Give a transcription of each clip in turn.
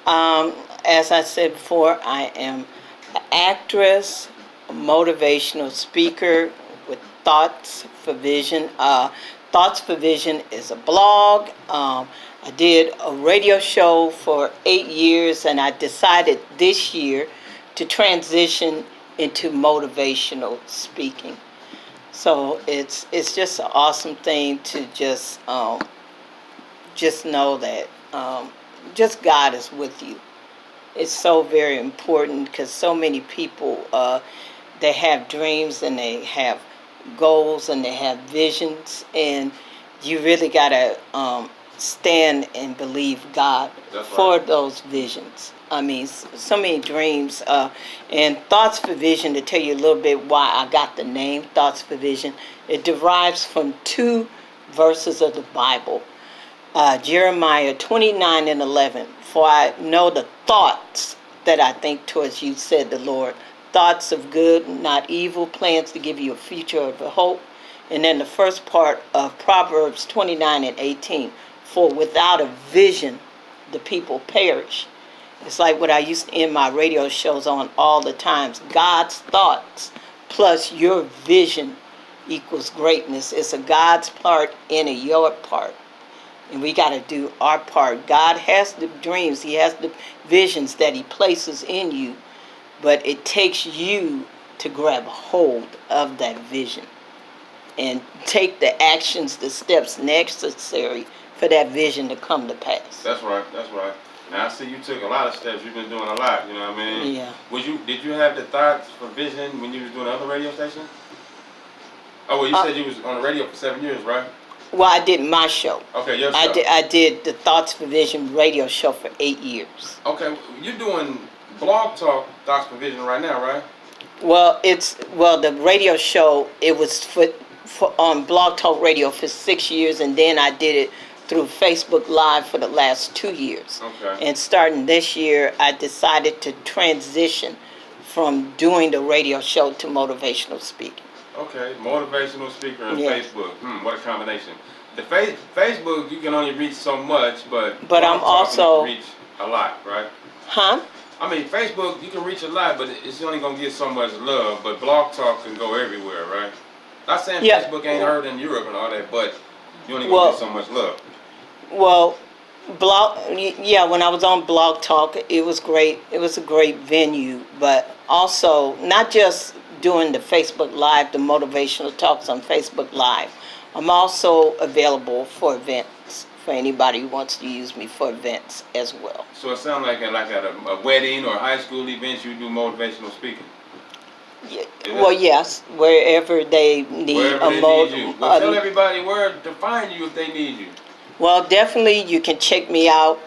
As I said before, I am an actress, a motivational speaker with Thoughts for Vision. Thoughts for Vision is a blog. I did a radio show for 8 years, and I decided this year to transition into motivational speaking. So it's just an awesome thing to just know that just God is with you. It's so very important because so many people they have dreams and they have goals and they have visions, and you really gotta stand and believe God for those visions. I mean, so many dreams. And Thoughts for Vision, to tell you a little bit why I got the name Thoughts for Vision, it derives from two verses of the Bible. Jeremiah 29:11. For I know the thoughts that I think towards you, said the Lord. Thoughts of good, not evil, plans to give you a future of hope. And then the first part of Proverbs 29:18. For without a vision, the people perish. It's like what I used to end my radio shows on all the times. God's thoughts plus your vision equals greatness. It's a God's part and a your part. And we got to do our part. God has the dreams. He has the visions that he places in you. But it takes you to grab hold of that vision and take the actions, the steps necessary for that vision to come to pass. That's right. That's right. Now I see you took a lot of steps. You've been doing a lot. You know what I mean? Yeah. Did you have the thoughts for vision when you was doing the other radio station? Oh, well, you said you was on the radio for 7 years, right? Well, I did my show. Okay, your show. I did the Thoughts for Vision radio show for 8 years. Okay, you're doing Blog Talk Thoughts for Vision right now, right? Well, the radio show, it was for on Blog Talk Radio for 6 years, and then I did it through Facebook Live for the last 2 years. Okay. And starting this year, I decided to transition from doing the radio show to motivational speaking. Okay, motivational speaker and Facebook. What a combination. The Facebook, you can only reach so much, but I'm also you can reach a lot, right? Huh? I mean, Facebook, you can reach a lot, but it's only going to get so much love, but Blog Talk can go everywhere, right? Not saying Facebook ain't heard in Europe and all that, but you only going to get so much love. Well, when I was on Blog Talk, it was great. It was a great venue, but also not just doing the Facebook Live, the motivational talks on Facebook Live. I'm also available for events for anybody who wants to use me for events as well. So it sounds like at a wedding or high school events, you do motivational speaking. Yeah, well, yes, wherever they need need you. Well, tell everybody where to find you if they need you. Well, definitely you can check me out.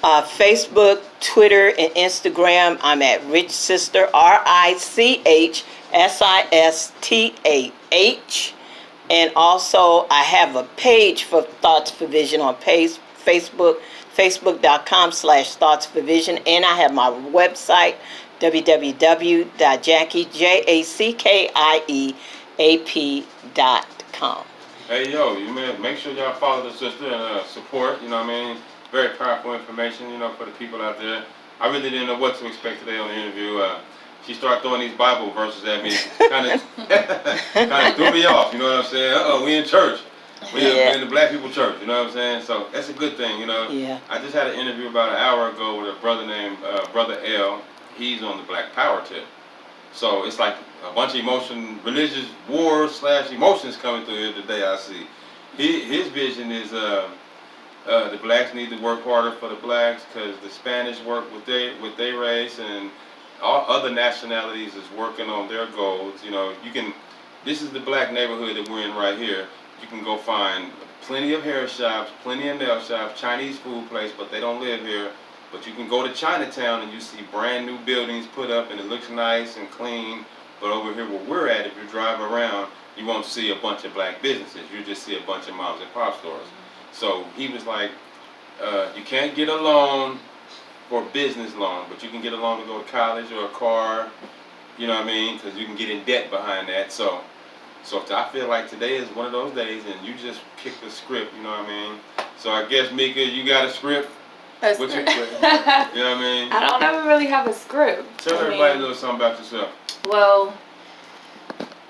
Facebook, Twitter, and Instagram. I'm at Rich Sister, RICHSISTAH. And also I have a page for Thoughts for Vision on Facebook, facebook.com/thoughtsforvision. And I have my website, www.JackieJackieAP.com. Hey, yo, you make sure y'all follow the sister and support, you know what I mean? Very powerful information, you know, for the people out there. I really didn't know what to expect today on the interview. She started throwing these Bible verses at me, kind of threw me off, you know what I'm saying? We in church. We in the black people church, you know what I'm saying? So that's a good thing, you know? Yeah. I just had an interview about an hour ago with a brother named Brother L. He's on the Black Power tip. So it's like a bunch of religious wars / emotions coming through here today, I see. His vision is the blacks need to work harder for the blacks because the Spanish work with their race, and all other nationalities is working on their goals. You know, this is the black neighborhood that we're in right here. You can go find plenty of hair shops, plenty of nail shops, Chinese food place, but they don't live here. But you can go to Chinatown and you see brand new buildings put up and it looks nice and clean. But over here where we're at, if you drive around, you won't see a bunch of black businesses. You just see a bunch of moms and pop stores. So he was like, you can't get a loan for a business loan, but you can get a loan to go to college or a car, you know what I mean? Because you can get in debt behind that. So I feel like today is one of those days and you just kick the script, you know what I mean? So I guess, Mika, you got a script? You know what I mean? I don't ever really have a script. Tell everybody a little something about yourself. Well,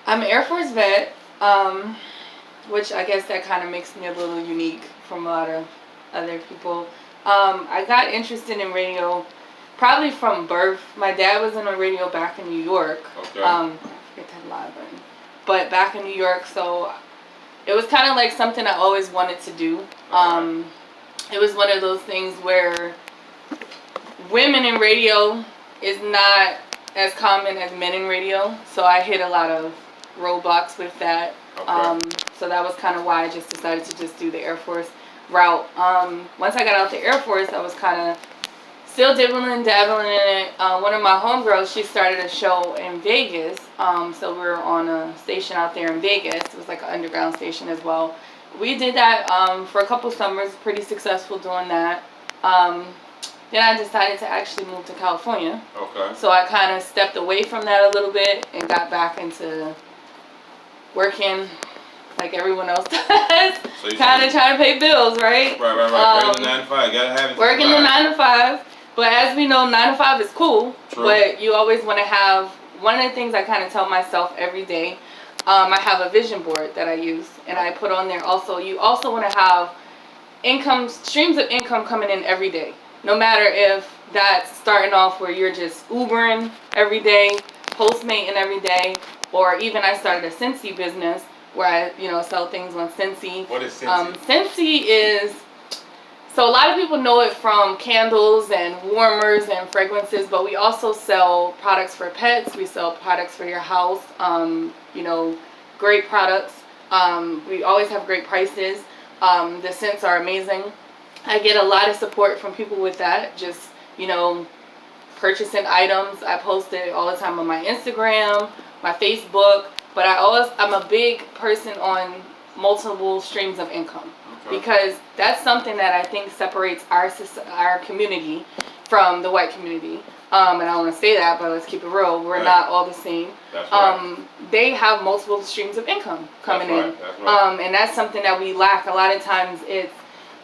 I'm an Air Force vet, which I guess that kind of makes me a little unique from a lot of other people. I got interested in radio probably from birth. My dad was in the radio back in New York. Okay. I forget that live button. But back in New York, so it was kind of like something I always wanted to do. It was one of those things where women in radio is not as common as men in radio, so I hit a lot of roadblocks with that. Okay. So that was kind of why I just decided to just do the Air Force route. Once I got out the Air Force, I was kind of still dabbling in it. One of my homegirls, she started a show in Vegas. So we were on a station out there in Vegas. It was like an underground station as well. We did that for a couple summers, pretty successful doing that. Then I decided to actually move to California. Okay. So I kind of stepped away from that a little bit and got back into working like everyone else does. So kind of trying to pay bills, right? Right. Working the 9 to 5. Gotta have it. Working the 9 to 5. But as we know, 9 to 5 is cool. True. But you always want to have, one of the things I kind of tell myself every day, I have a vision board that I use. And I put on there also, you also want to have streams of income coming in every day. No matter if that's starting off where you're just Ubering every day, Postmating every day, or even I started a Scentsy business where I, sell things on Scentsy. What is Scentsy? Scentsy is, so a lot of people know it from candles and warmers and fragrances, but we also sell products for pets. We sell products for your house, great products. We always have great prices. The scents are amazing. I get a lot of support from people with that, just, purchasing items. I post it all the time on my Instagram, my Facebook, but I'm a big person on multiple streams of income. Okay. Because that's something that I think separates our community from the white community. And I want to say that, but let's keep it real. We're not all the same. That's right. They have multiple streams of income coming in. That's right. And that's something that we lack. A lot of times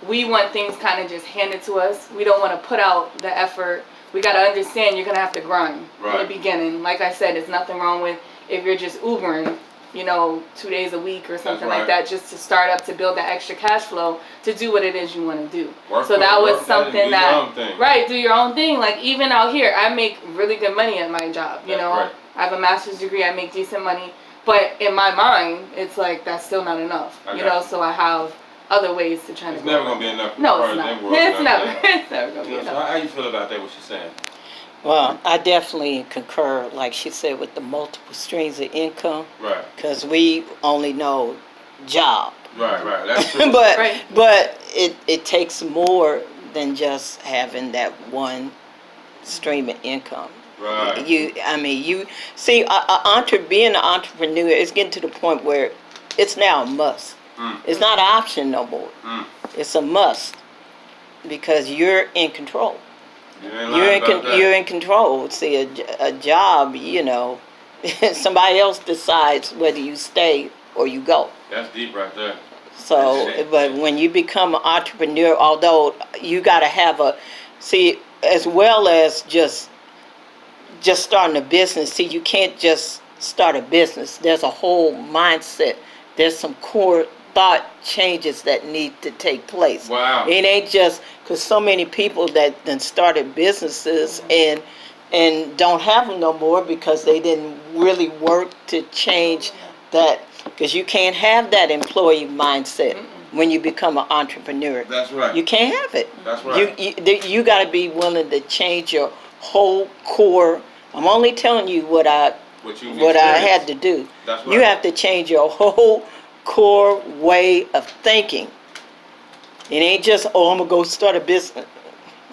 we want things kind of just handed to us. We don't want to put out the effort. We got to understand you're going to have to grind in the beginning. Like I said, there's nothing wrong with if you're just Ubering, 2 days a week or something like that, just to start up to build that extra cash flow to do what it is you want to do. So that was something that, do your own thing. Like even out here, I make really good money at my job, I have a master's degree, I make decent money. But in my mind, it's like, that's still not enough, so I have other ways to try to. It's never gonna be enough. No, it's not. It's never gonna be enough. So how you feel about that? What she's saying? Well, I definitely concur, like she said, with the multiple streams of income. Right. Because we only know job. Right. That's true. but it takes more than just having that one stream of income. Right. You see, being an entrepreneur is getting to the point where it's now a must. It's not an option no more. It's a must because you're in control. You're in control. See, a job, somebody else decides whether you stay or you go. That's deep right there. So, but when you become an entrepreneur, although you got to have as well as just starting a business. See, you can't just start a business. There's a whole mindset. There's some core thought changes that need to take place. Wow. It ain't just because so many people that then started businesses and don't have them no more because they didn't really work to change that. Because you can't have that employee mindset when you become an entrepreneur. That's right. You can't have it. That's right. You got to be willing to change your whole core. I'm only telling you what I had to do. That's right. You have to change your whole core way of thinking. It ain't just, I'm going to go start a business.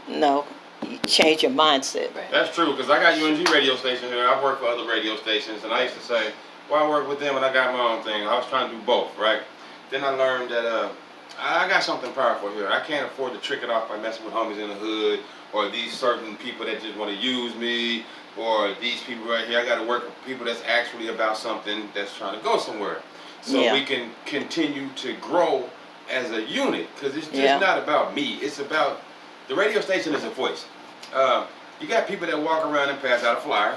No, you change your mindset. Right. That's true, because I got UNG Radio Station here. I work for other radio stations, and I used to say, I work with them and I got my own thing. I was trying to do both, right? Then I learned that I got something powerful here. I can't afford to trick it off by messing with homies in the hood or these certain people that just want to use me or these people right here. I got to work with people that's actually about something that's trying to go somewhere. So we can continue to grow as a unit, because it's just not about me. It's about the radio station is a voice. You got people that walk around and pass out a flyer.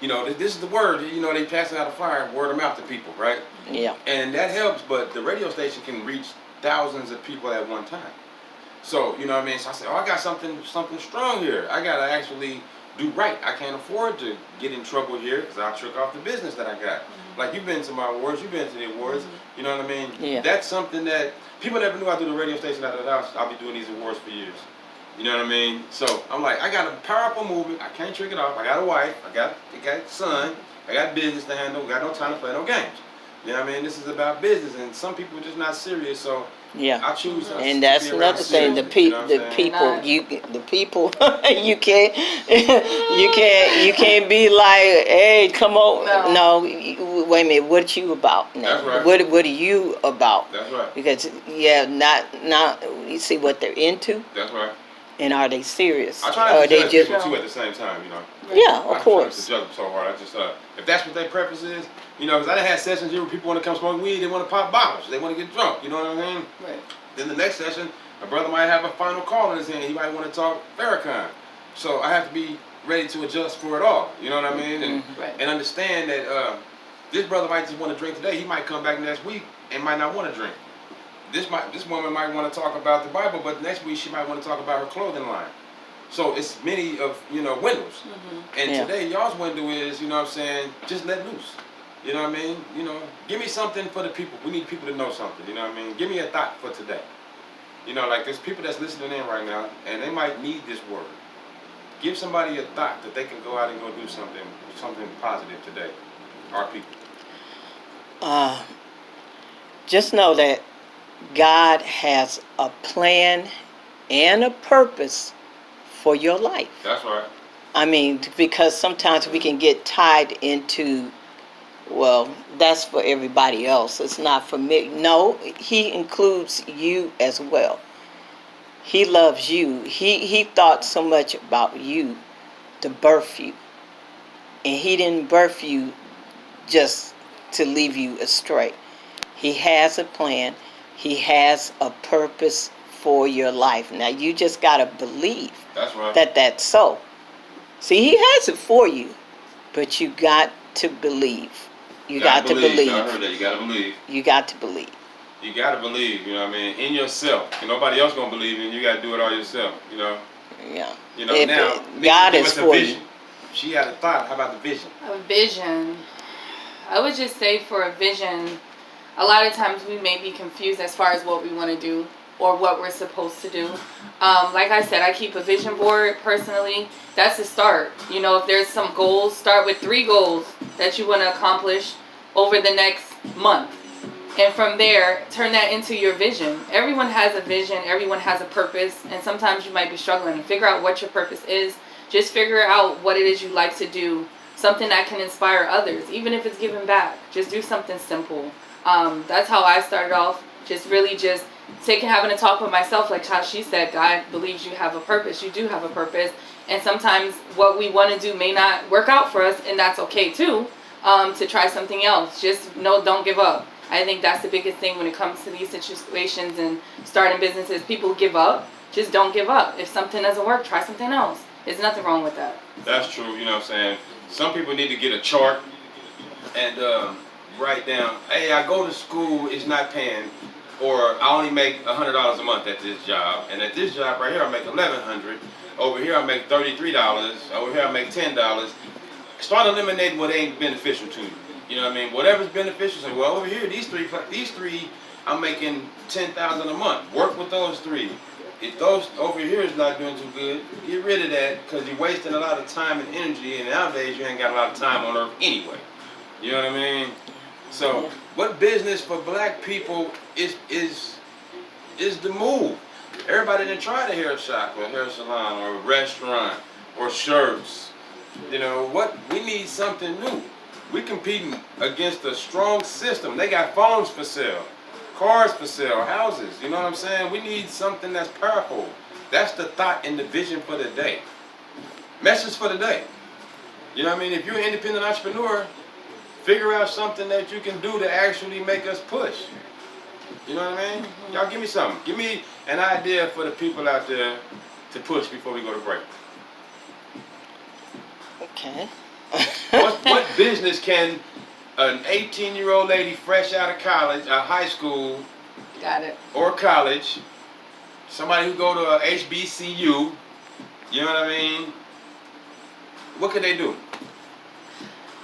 You know, this is the word. You know, they pass out a flyer, word of mouth to people, right? Yeah. And that helps, but the radio station can reach thousands of people at one time. So, you know what I mean? So I said, oh, I got something strong here. I got to actually do right. I can't afford to get in trouble here because I'll trick off the business that I got. Like, you've been to my awards, you've been to the awards, you know what I mean? Yeah. That's something that people never knew I do the radio station out of the house. I'll be doing these awards for years. You know what I mean? So I'm like, I got a powerful movement. I can't trick it off. I got a wife. I got a son. I got business to handle. Got no time to play no games. You know what I mean? This is about business, and some people are just not serious. So Yeah. I choose. And that's to be another around thing. The serious, you know what I'm saying? people, you can't be like, hey, come on. No, wait a minute. What you about now? That's right. What are you about? That's right. Because not you see what they're into, That's right. and are they serious? I try not Or to they judge just people too at the same time, you know. yeah, I of course. try not to judge them so hard. I just if that's what their preference is, you know, because I done had sessions here where people want to come smoke weed, they want to pop bottles, they want to get drunk. You know what I mean? Right. Then the next session, a brother might have a final call in his hand. He might want to talk Farrakhan. So I have to be ready to adjust for it all. You know what I mean? And Right. and understand that this brother might just want to drink today. He might come back next week and might not want to drink. This woman might want to talk about the Bible, but next week she might want to talk about her clothing line. So it's many of, windows. And Yeah. today y'all's window is, you know what I'm saying, just let loose. You know what I mean? You know, give me something for the people. We need people to know something, you know what I mean? Give me a thought for today. You know, like there's people that's listening in right now and they might need this word. Give somebody a thought that they can go out and go do something positive today. Our people. Just know that God has a plan and a purpose for your life. That's right. I mean, because sometimes we can get tied into, well, that's for everybody else. It's not for me. No, he includes you as well. He loves you. He thought so much about you to birth you. And he didn't birth you just to leave you astray. He has a plan. He has a purpose for your life. Now, you just got to believe That's right. that that's so. See, he has it for you, but you got to believe. You got to believe. I heard that. You got to believe. You got to believe. You got to believe, you know what I mean, in yourself. And nobody else going to believe in you. You got to do it all yourself, you know. Yeah. You know, If now, God give is us a for vision. you. She had a thought. How about the vision? A vision. I would just say for a vision, a lot of times we may be confused as far as what we want to do or what we're supposed to do. Like I said, I keep a vision board personally. That's the start. You know, if there's some goals, start with 3 goals that you want to accomplish over the next month. And from there, turn that into your vision. Everyone has a vision. Everyone has a purpose. And sometimes you might be struggling to figure out what your purpose is. Just figure out what it is you like to do. Something that can inspire others. Even if it's giving back. Just do something simple. That's how I started off. Just having a talk with myself, like how she said, God believes you have a purpose. You do have a purpose. And sometimes what we want to do may not work out for us. And that's okay too. To try something else. Don't give up. I think that's the biggest thing when it comes to these situations and starting businesses. People give up. Just don't give up. If something doesn't work, try something else. There's nothing wrong with that. That's true, you know what I'm saying? Some people need to get a chart and write down, hey, I go to school, it's not paying, or I only make $100 a month at this job, and at this job right here I make $1,100. Over here I make $33. Over here I make $10. Start eliminating what ain't beneficial to you. You know what I mean? Whatever's beneficial. Say, well, over here, these three, I'm making $10,000 a month. Work with those 3. If those over here is not doing too good, get rid of that because you're wasting a lot of time and energy. And nowadays, you ain't got a lot of time on earth anyway. You know what I mean? So, what business for black people is the move? Everybody done tried a hair shop or a hair salon or a restaurant or shirts. You know what? We need something new. We competing against a strong system. They got phones for sale, cars for sale, houses. You know what I'm saying? We need something that's powerful. That's the thought and the vision for the day. Message for the day. You know what I mean? If you're an independent entrepreneur, figure out something that you can do to actually make us push. You know what I mean? Y'all give me something. Give me an idea for the people out there to push before we go to break. Okay. What business can an 18-year-old lady fresh out of college, high school, Got it. or college, somebody who go to a HBCU, you know what I mean? What can they do?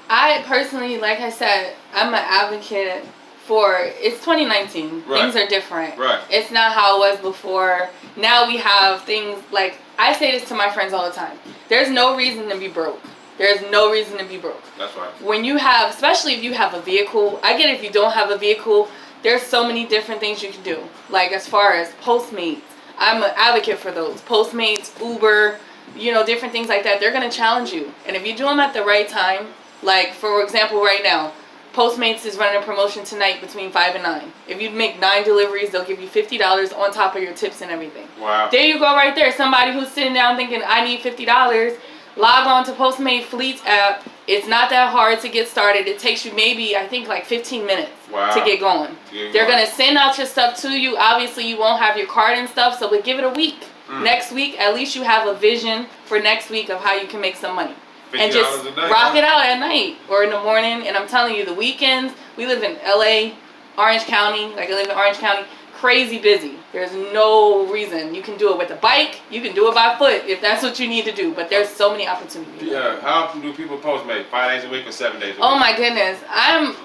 I personally, like I said, I'm an advocate for, it's 2019. Right. Things are different. Right. It's not how it was before. Now we have things like, I say this to my friends all the time. There's no reason to be broke. There's no reason to be broke. That's right. When you have, especially if you have a vehicle, I get it if you don't have a vehicle, there's so many different things you can do. Like as far as Postmates, I'm an advocate for those. Postmates, Uber, you know, different things like that. They're going to challenge you. And if you do them at the right time, like for example right now, Postmates is running a promotion tonight between 5 and 9. If you make 9 deliveries, they'll give you $50 on top of your tips and everything. Wow. There you go right there. Somebody who's sitting down thinking, I need $50, log on to Postmate Fleet's app. It's not that hard to get started. It takes you maybe, I think, like 15 minutes to get going. They're going to send out your stuff to you. Obviously, you won't have your card and stuff, so we'll give it a week. Next week, at least you have a vision for next week of how you can make some money. And just rock it out at night or in the morning. And I'm telling you, the weekends, we live in LA, Orange County, like I live in Orange County, crazy busy. There's no reason. You can do it with a bike, you can do it by foot if that's what you need to do, but there's so many opportunities. Yeah, how often do people Postmate? 5 days a week or 7 days a week? Oh my goodness. I'm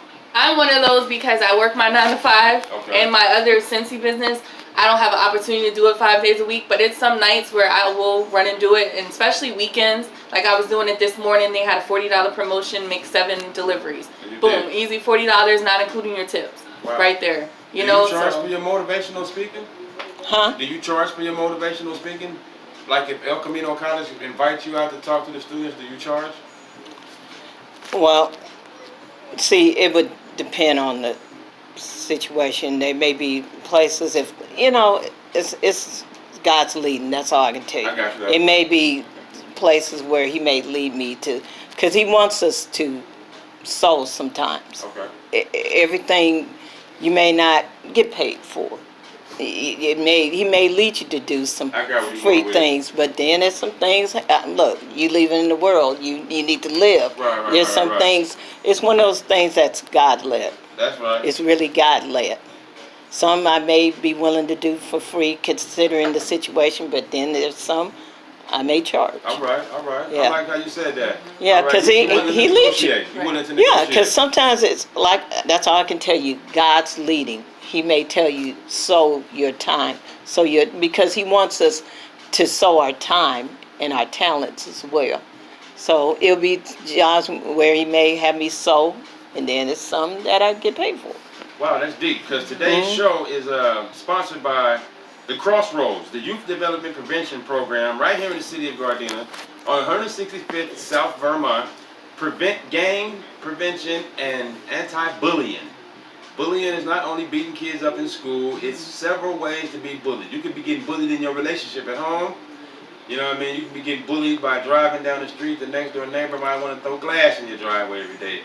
one of those because I work my 9 to 5 and my other Scentsy business. I don't have an opportunity to do it 5 days a week, but it's some nights where I will run and do it, and especially weekends. Like I was doing it this morning, they had a $40 promotion, make 7 deliveries. Boom, easy $40, not including your tips. Wow. Right there. You know, do you charge for your motivational speaking? Huh? Do you charge for your motivational speaking? Like if El Camino College invites you out to talk to the students, do you charge? Well, see, it would depend on the situation. There may be places, if you know, it's God's leading. That's all I can tell you. I got you. It may be places where He may lead me to, because He wants us to sow sometimes. Okay. Everything you may not get paid for. He may lead you to do some free things, but then there's some things. Look, you living in the world. You need to live. Right, there's some things. It's one of those things that's God led. That's right. It's really God led. Some I may be willing to do for free, considering the situation, but then there's some I may charge. All right. Yeah. I like how you said that. Yeah, because he leads you. Yeah, because sometimes it's like, that's all I can tell you. God's leading. He may tell you, sow your time. Because He wants us to sow our time and our talents as well. So it'll be jobs where He may have me sow, and then there's some that I get paid for. Wow, that's deep. Because today's show is sponsored by the Crossroads, the Youth Development Prevention Program, right here in the city of Gardena, on 165th South Vermont. Prevent gang prevention and anti-bullying. Bullying is not only beating kids up in school, it's several ways to be bullied. You could be getting bullied in your relationship at home. You know what I mean? You could be getting bullied by driving down the street. The next door neighbor might want to throw glass in your driveway every day.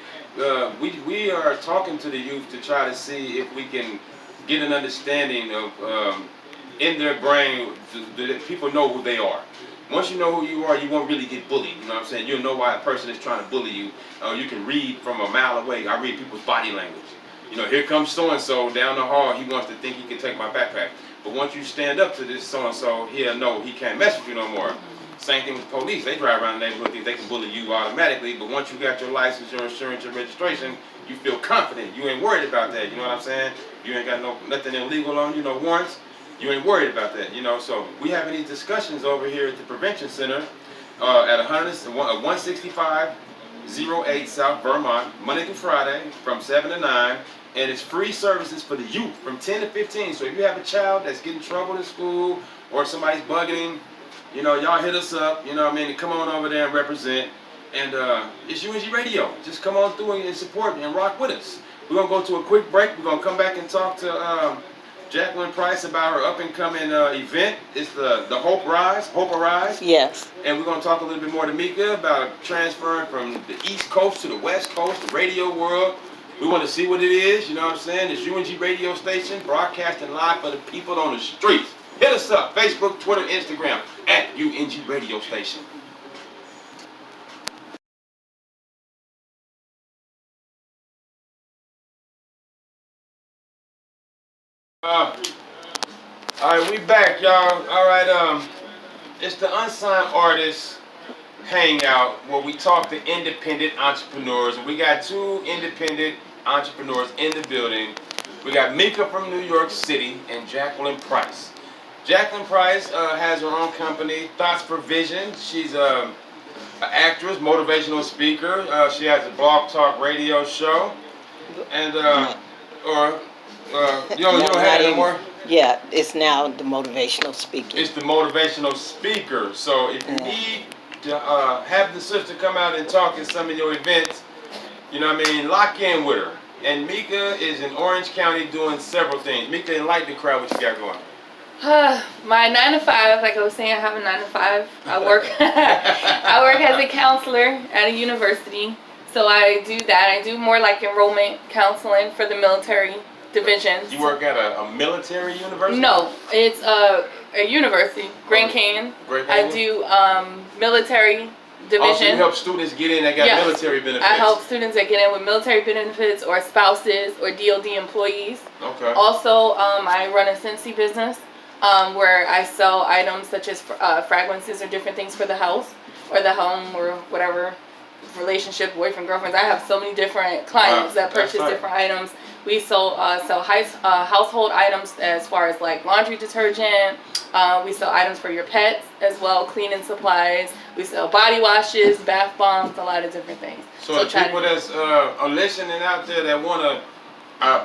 We are talking to the youth to try to see if we can get an understanding of in their brain that people know who they are. Once you know who you are, you won't really get bullied. You know what I'm saying? You'll know why a person is trying to bully you. You can read from a mile away. I read people's body language. You know, here comes so-and-so down the hall. He wants to think he can take my backpack. But once you stand up to this so-and-so, he'll know he can't mess with you no more. Same thing with police. They drive around the neighborhood, think they can bully you automatically. But once you got your license, your insurance, your registration, you feel confident. You ain't worried about that. You know what I'm saying? You ain't got nothing illegal on you, no warrants. You ain't worried about that, you know. So we having these discussions over here at the Prevention Center at 16508 South Vermont, Monday through Friday from 7 to 9. And it's free services for the youth from 10 to 15. So if you have a child that's getting in trouble in school or somebody's bugging him, you know, y'all hit us up, you know what I mean, and come on over there and represent. And it's UNG Radio. Just come on through and support and rock with us. We're going to go to a quick break. We're going to come back and talk to Jacqueline Price about her up-and-coming event. It's the Hope Arise. Yes. And we're going to talk a little bit more to Mika about transferring from the East Coast to the West Coast, the radio world. We want to see what it is, you know what I'm saying? It's UNG Radio Station, broadcasting live for the people on the streets. Hit us up, Facebook, Twitter, Instagram, at UNG Radio Station. All right, we back, y'all. All right, it's the Unsigned Artists Hangout where we talk to independent entrepreneurs. And we got two independent entrepreneurs in the building. We got Mika from New York City and Jacqueline Price. Jacqueline Price has her own company, Thoughts for Vision. She's an actress, motivational speaker. She has a blog talk radio show. And, you don't have it anymore? Yeah, it's now the motivational speaker. It's the motivational speaker. So if you need to have the sister come out and talk at some of your events, you know what I mean, lock in with her. And Mika is in Orange County doing several things. Mika, enlighten the crowd what you got going. My 9 to 5, like I was saying, I have a 9 to 5. I work I work as a counselor at a university. So I do that. I do more like enrollment counseling for the military divisions. You work at a military university? No, it's a university, Grand Canyon. I do military division. Oh, so you help students get in that got military benefits? I help students that get in with military benefits or spouses or DOD employees. Okay. Also, I run a Scentsy business where I sell items such as fragrances or different things for the house or the home or whatever relationship, boyfriend, girlfriends. I have so many different clients that purchase different items. We sell household items as far as like laundry detergent. We sell items for your pets as well, cleaning supplies. We sell body washes, bath bombs, a lot of different things. So the people that's are listening out there that want to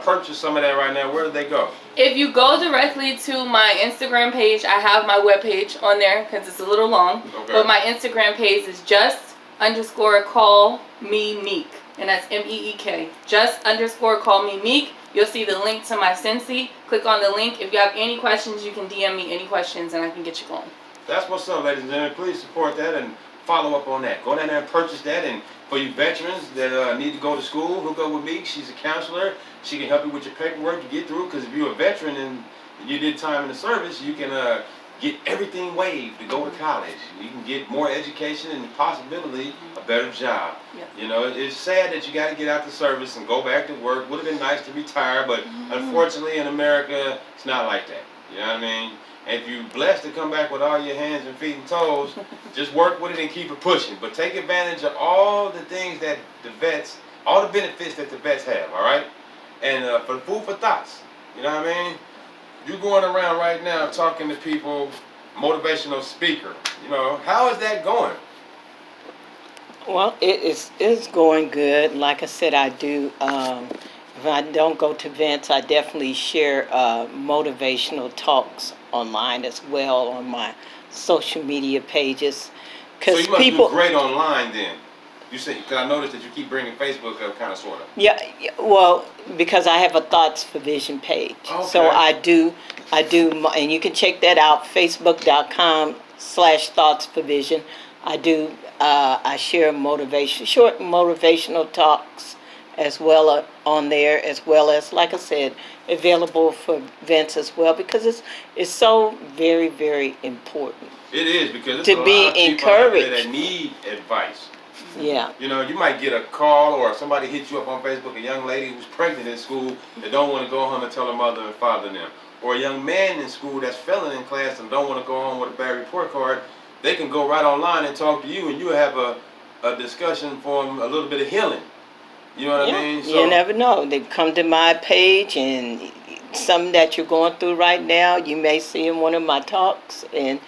purchase some of that right now, where do they go? If you go directly to my Instagram page, I have my webpage on there because it's a little long. Okay. But my Instagram page is just_call_me-meek. And that's MEEK. Just_call-me-meek. You'll see the link to my Scentsy. Click on the link. If you have any questions, you can DM me any questions and I can get you going. That's what's up, ladies and gentlemen. Please support that and follow up on that. Go down there and purchase that. And for you veterans that need to go to school, hook up with me. She's a counselor. She can help you with your paperwork to get through. Because if you're a veteran and you did time in the service, you can get everything waived to go to college. You can get more education and possibility a better job. Yep. You know, it's sad that you got to get out the service and go back to work. Would have been nice to retire, but unfortunately in America, it's not like that. You know what I mean? And if you're blessed to come back with all your hands and feet and toes, just work with it and keep it pushing. But take advantage of all the things that the vets, all the benefits that the vets have, all right? And for food for thoughts, you know what I mean? You're going around right now talking to people, motivational speaker. You know, how is that going? Well, it's going good. Like I said, I do. If I don't go to events, I definitely share motivational talks online as well on my social media pages. So you must do great online then. You say, because I noticed that you keep bringing Facebook up, kind of, sort of. Yeah, well, because I have a Thoughts for Vision page. Okay. So I do, and you can check that out, facebook.com/Thoughts for Vision. I share short motivational talks as well on there, as well as, like I said, available for events as well, because it's so very, very important. It is, because to be encouraged. That need advice. Yeah. You know, you might get a call or somebody hit you up on Facebook, a young lady who's pregnant in school that don't want to go home and tell her mother and father them. Or a young man in school that's failing in class and don't want to go home with a bad report card. They can go right online and talk to you, and you have a discussion for them, a little bit of healing. You know what I mean? So, you never know. They come to my page, and something that you're going through right now, you may see in one of my talks, and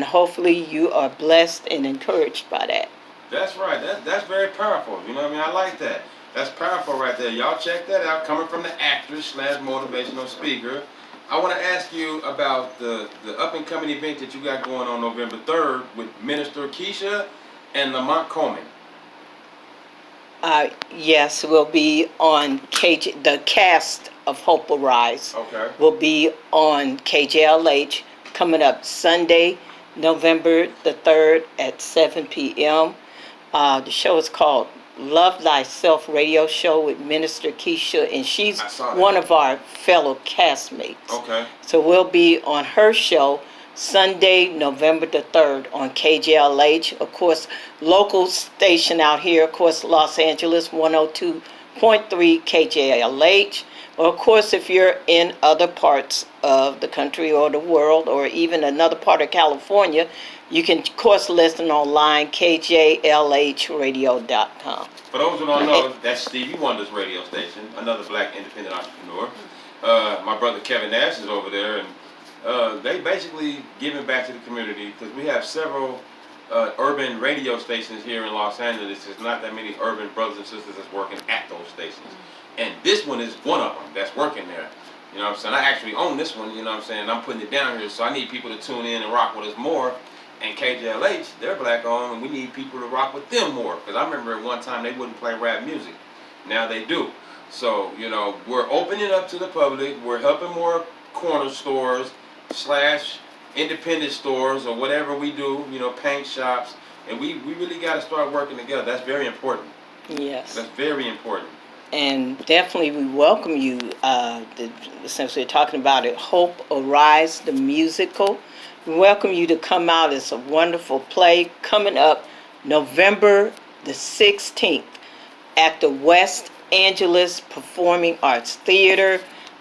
hopefully you are blessed and encouraged by that. That's right. That's very powerful. You know what I mean? I like that. That's powerful right there. Y'all check that out. Coming from the actress / motivational speaker. I want to ask you about the up-and-coming event that you got going on November 3rd with Minister Keisha and Lamont Coleman. Yes, we'll be on the cast of Hope Will Rise. Okay. Will be on KJLH coming up Sunday, November the 3rd at 7 p.m. The show is called Love Thyself radio show with Minister Keisha, and she's I saw that. one of our fellow castmates. Okay. So we'll be on her show Sunday, November the 3rd on KJLH. Of course, local station out here, of course, Los Angeles, 102.3 KJLH. Or, of course, if you're in other parts of the country or the world or even another part of California, you can, of course, listen online, kjlhradio.com. For those who don't know, that's Stevie Wonder's radio station, another black independent entrepreneur. My brother Kevin Nash is over there, and they basically giving back to the community because we have several urban radio stations here in Los Angeles. There's not that many urban brothers and sisters that's working at those stations. And this one is one of them that's working there. You know what I'm saying? I actually own this one, you know what I'm saying? I'm putting it down here, so I need people to tune in and rock with us more. And KJLH, they're black owned, and we need people to rock with them more. Because I remember at one time they wouldn't play rap music. Now they do. So, you know, we're opening up to the public. We're helping more corner stores / independent stores or whatever we do, you know, paint shops. And we really got to start working together. That's very important. Yes. That's very important. And definitely we welcome you, since we're talking about it, Hope Arise, the musical. We welcome you to come out. It's a wonderful play coming up November the 16th at the West Angeles Performing Arts Theater.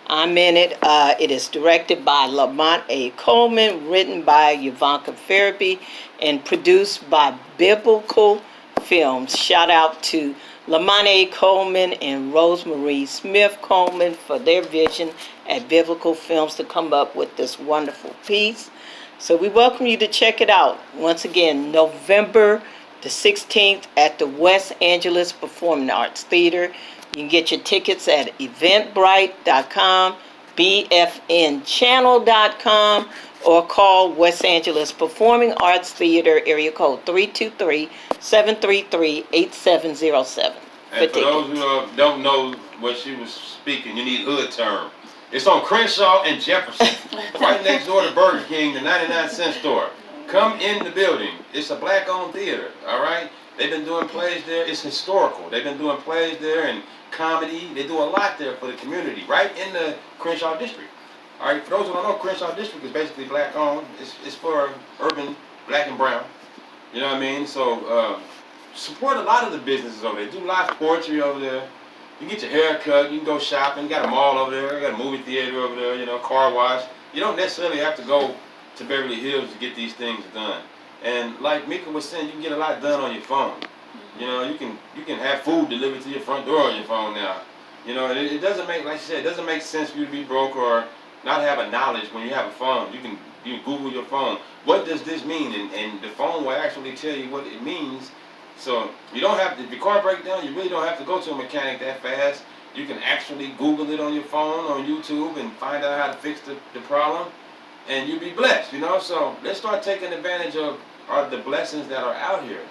I'm in it. It is directed by Lamont A. Coleman, written by Yvanka Farabee, and produced by Biblical Films. Shout out to Lamont A. Coleman and Rosemarie Smith Coleman for their vision at Biblical Films to come up with this wonderful piece. So we welcome you to check it out. Once again, November the 16th at the West Angeles Performing Arts Theater. You can get your tickets at eventbrite.com, bfnchannel.com, or call West Angeles Performing Arts Theater, area code 323-733-8707. And for those who don't know what she was speaking, you need hood term. It's on Crenshaw and Jefferson, right next door to Burger King, the 99-cent store. Come in the building. It's a black-owned theater, all right? They've been doing plays there. It's historical. They've been doing plays there and comedy. They do a lot there for the community, right in the Crenshaw district. All right, for those who don't know, Crenshaw district is basically black-owned. It's for urban black and brown. You know what I mean? So support a lot of the businesses over there. Do live poetry over there. You can get your hair cut. You can go shopping. You got a mall over there. You got a movie theater over there. You know, car wash. You don't necessarily have to go to Beverly Hills to get these things done. And like Mika was saying, you can get a lot done on your phone. You know, you can have food delivered to your front door on your phone now. You know, it doesn't make, like I said, it doesn't make sense for you to be broke or not have a knowledge when you have a phone. You can Google your phone. What does this mean? And the phone will actually tell you what it means. So you don't have to, if your car breaks down, you really don't have to go to a mechanic that fast. You can actually Google it on your phone, on YouTube, and find out how to fix the problem. And you'll be blessed, you know? So let's start taking advantage of the blessings that are out here.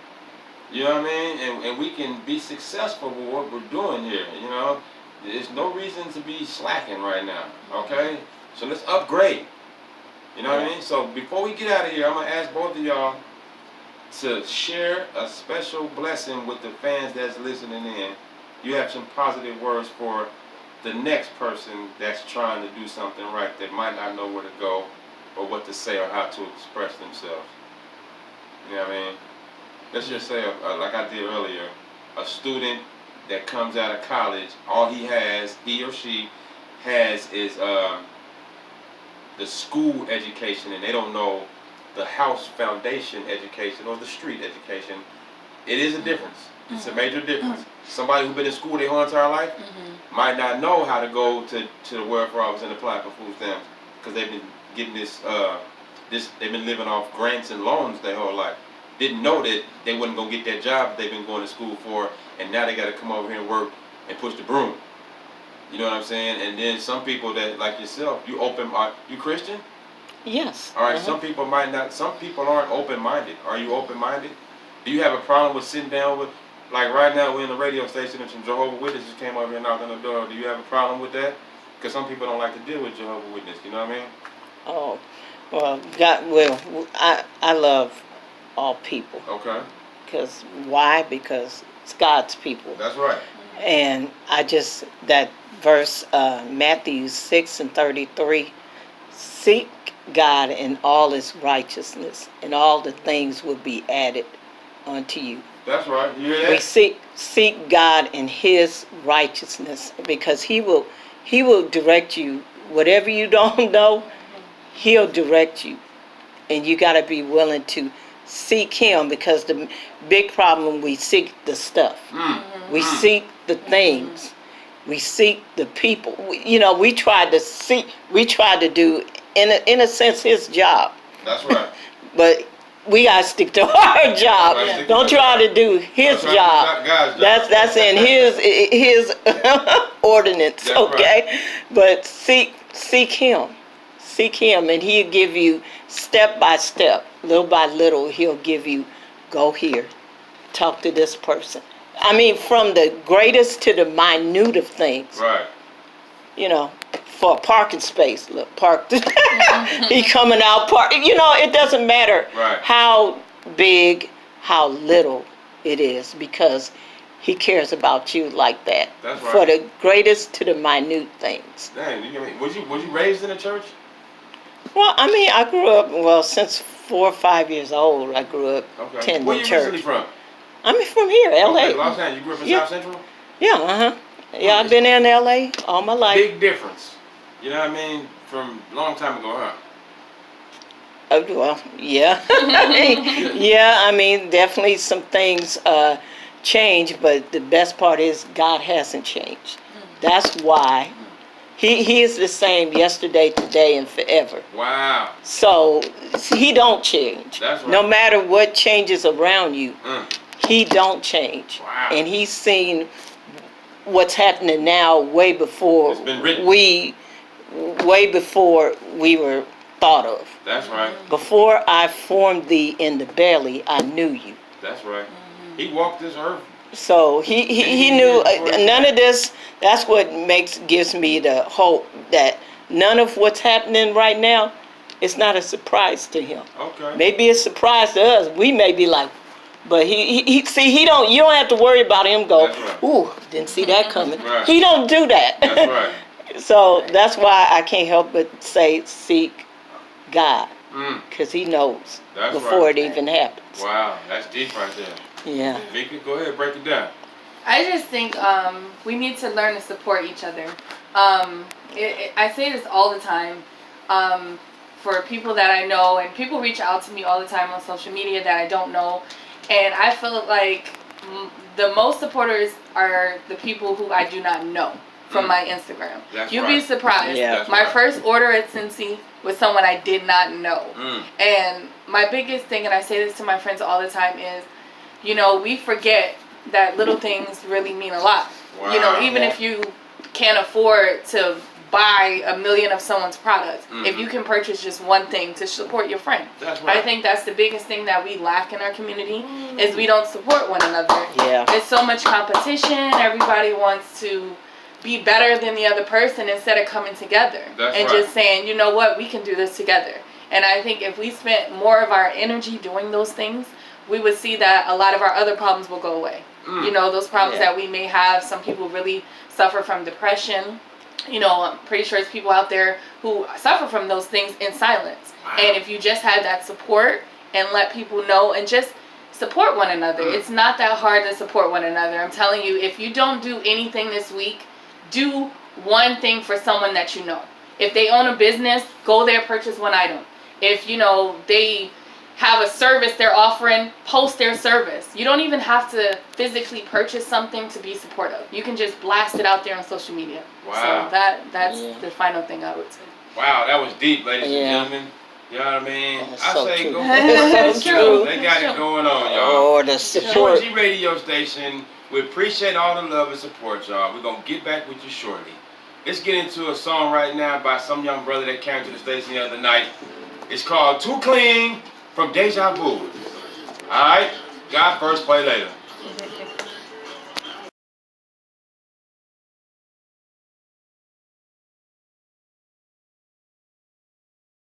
You know what I mean? And we can be successful with what we're doing here, you know? There's no reason to be slacking right now, okay? So let's upgrade. You know what I mean? So before we get out of here, I'm going to ask both of y'all to share a special blessing with the fans that's listening in. You have some positive words for the next person that's trying to do something right, that might not know where to go or what to say or how to express themselves. You know what I mean? Let's just say, like I did earlier, a student that comes out of college, all he or she has is the school education, and they don't know the house foundation education or the street education. It is a difference. It's a major difference. Somebody who's been in school their whole entire life might not know how to go to the welfare office and apply for food stamps because they've been getting they've been living off grants and loans their whole life. Didn't know that they wasn't going to get that job that they've been going to school for, and now they got to come over here and work and push the broom. You know what I'm saying? And then some people that, like yourself, you Christian? Yes. All right, some people might not, some people aren't open-minded. Are you open-minded? Do you have a problem with sitting down with, like right now we're in the radio station and some Jehovah's Witnesses came over here and knocked on the door. Do you have a problem with that? Because some people don't like to deal with Jehovah's Witnesses, you know what I mean? Oh, well, I love all people. Okay. Why? Because It's God's people. That's right. And that verse, Matthew 6:33, seek God in all his righteousness, and all the things will be added unto you. That's right. You hear that? We seek God in his righteousness, because he will direct you. Whatever you don't know, he'll direct you. And you got to be willing to seek him, because the big problem, we seek the stuff. We seek the things. We seek the people. We tried to do, in a sense, his job. That's right. But we got to stick to our job. Don't try to do his job. That's in his ordinance, That's okay? Right. But seek him. Seek him, and he'll give you step by step, little by little. He'll give you, go here, talk to this person. I mean, from the greatest to the minute of things. Right. For a parking space, look, park. He coming out, park. It doesn't matter how big, how little it is, because he cares about you like that. That's right. For the greatest to the minute things. Dang, was you raised in a church? Well, I mean, I grew up, since 4 or 5 years old, I grew up attending church. Where you originally from? I'm from here, L.A. Okay, Los Angeles. You grew up in South Central? Yeah, Yeah, I've been in L.A. all my life. Big difference. You know what I mean? From a long time ago, huh? Well, yeah. Yeah, I mean, definitely some things change, but the best part is God hasn't changed. That's why he is the same yesterday, today, and forever. Wow. So he don't change. That's right. No matter what changes around you, he don't change. Wow. And he's seen what's happening now way before we were thought of. That's right. Before I formed thee in the belly, I knew you. That's right. He walked this earth. So he knew none of this. That's what gives me the hope that none of what's happening right now is not a surprise to him. Okay. Maybe it's a surprise to us. We may be like, but you don't have to worry about him go, right. Ooh, didn't see that coming. Right. He don't do that. That's right. So that's why I can't help but say seek God, because he knows before it even happens. Wow, that's deep right there. Yeah. Mika, go ahead, break it down. I just think we need to learn to support each other. I say this all the time for people that I know, and people reach out to me all the time on social media that I don't know, and I feel like the most supporters are the people who I do not know from my Instagram. You'd be surprised. Yeah. My first order at Cincy was someone I did not know. And my biggest thing, and I say this to my friends all the time, is, we forget that little things really mean a lot. Wow. Even if you can't afford to buy 1 million of someone's products, if you can purchase just one thing to support your friend. That's right. I think that's the biggest thing that we lack in our community, is we don't support one another. Yeah. There's so much competition. Everybody wants to be better than the other person instead of coming together just saying, you know what, we can do this together. And I think if we spent more of our energy doing those things, we would see that a lot of our other problems will go away. Those problems that we may have. Some people really suffer from depression. I'm pretty sure there's people out there who suffer from those things in silence. Wow. And if you just had that support and let people know and just support one another, it's not that hard to support one another. I'm telling you, if you don't do anything this week, do one thing for someone that you know. If they own a business, go there, purchase one item. If, they have a service they're offering, post their service. You don't even have to physically purchase something to be supportive. You can just blast it out there on social media. Wow. So that's the final thing I would say. Wow, that was deep, ladies and gentlemen. You know what I mean? That's I so say true. go That's true. They got it going on, y'all. Oh, the support. UNG Radio Station. We appreciate all the love and support, y'all. We're going to get back with you shortly. Let's get into a song right now by some young brother that came to the station the other night. It's called Too Clean from Deja Vu. All right? God first, play later.